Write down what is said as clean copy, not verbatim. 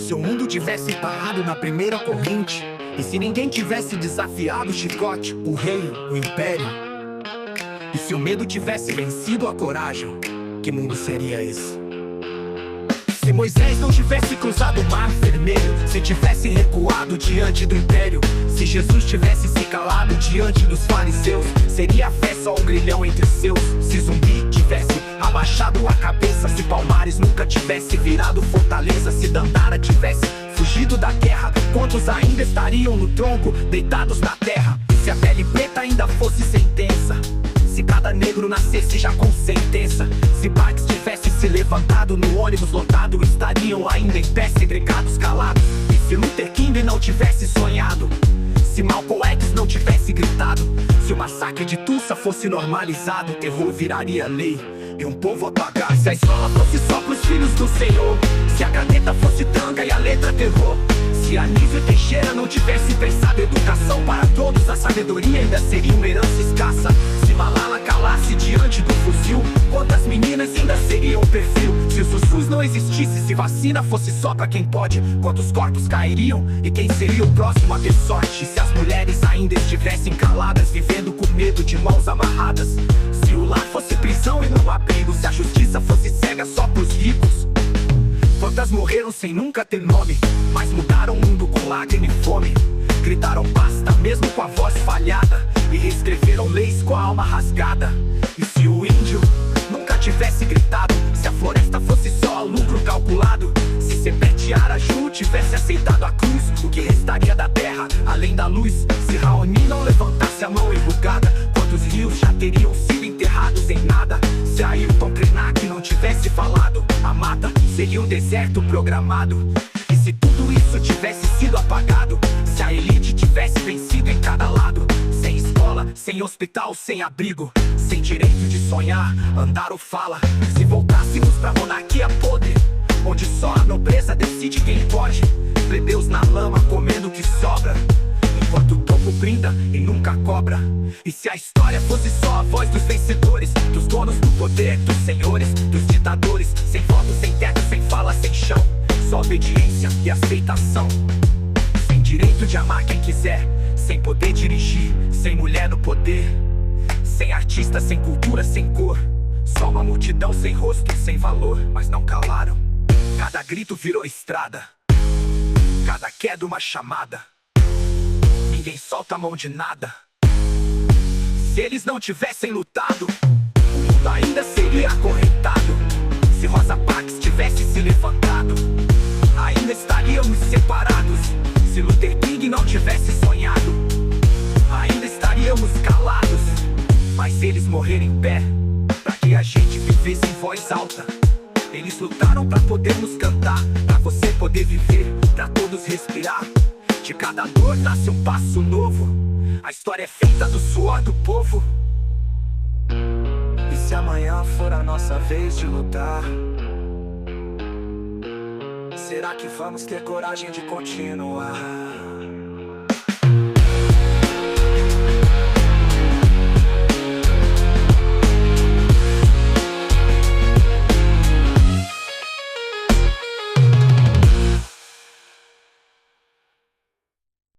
Se o mundo tivesse parado na primeira corrente, e se ninguém tivesse desafiado o chicote, o reino, o império, e se o medo tivesse vencido a coragem, que mundo seria esse? Se Moisés não tivesse cruzado o mar vermelho, se tivesse recuado diante do império, se Jesus tivesse se calado diante dos fariseus, seria a fé só um grilhão entre seus. Se Zumbi tivesse abaixado a cabeça, se Palmares nunca tivesse virado fortaleza, se Dandara tivesse fugido da guerra, quantos ainda estariam no tronco, deitados na terra? E se a pele preta ainda fosse sentença, se cada negro nascesse já com sentença, se Parks tivesse se levantado no ônibus lotado, estariam ainda em pé, segregados, calados. E se Luther King não tivesse sonhado, se Malcolm X não tivesse gritado, se o massacre de Tulsa fosse normalizado, o terror viraria lei e um povo apagar. Se a escola fosse só pros filhos do Senhor, se a caneta fosse tanga e a letra terror, se Anísio Teixeira não tivesse pensado educação para todos, a sabedoria ainda seria uma herança escassa. Se Malala calasse diante do fuzil, quantas meninas ainda seriam o perfil? Se o SUS não existisse, se vacina fosse só pra quem pode, quantos corpos cairiam e quem seria o próximo a ter sorte? Se as mulheres ainda estivessem caladas, vivendo com medo de mãos amarradas, se o lar fosse prisão e não abrigo, se a justiça fosse cega só pros ricos, quantas morreram sem nunca ter nome, mas mudaram o mundo com lágrima e fome? Gritaram basta mesmo com a voz falhada, e reescreveram leis com a alma rasgada. E se o índio nunca tivesse gritado, se a floresta fosse só lucro calculado, se Sebete Araju tivesse aceitado a cruz, o que restaria da terra além da luz? Se Raoni não levantasse a mão enrugada, quantos rios já teriam sido enterrados em nada? Se Ailton Krenak não tivesse falado, a mata seria um deserto programado. E se tudo isso tivesse sido apagado, se a elite tivesse vencido em cada lado, sem escola, sem hospital, sem abrigo, sem direito de sonhar, andar ou fala, se voltássemos pra monarquia podre, onde só a nobreza decide quem pode, plebeus na lama comendo o que sobra, enquanto o topo brinda e nunca cobra. E se a história fosse só a voz dos vencedores, dos donos do poder, dos senhores, dos ditadores, sem voto, sem teto, sem fala, sem chão, só obediência e aceitação, sem direito de amar quem quiser, sem poder dirigir, sem mulher no poder, sem artista, sem cultura, sem cor, só uma multidão sem rosto, sem valor. Mas não calaram, cada grito virou estrada, cada queda uma chamada, ninguém solta a mão de nada. Se eles não tivessem lutado, o mundo ainda seria acorrentado. Se Rosa Parks tivesse se levantado, ainda estaríamos separados. Se Luther King não tivesse sonhado, ainda estaríamos calados. Mas se eles morreram em pé, pra que a gente vivesse em voz alta, eles lutaram pra podermos cantar, pra você poder viver, pra todos respirar. De cada dor nasce um passo novo, a história é feita do suor do povo. E se amanhã for a nossa vez de lutar, será que vamos ter coragem de continuar?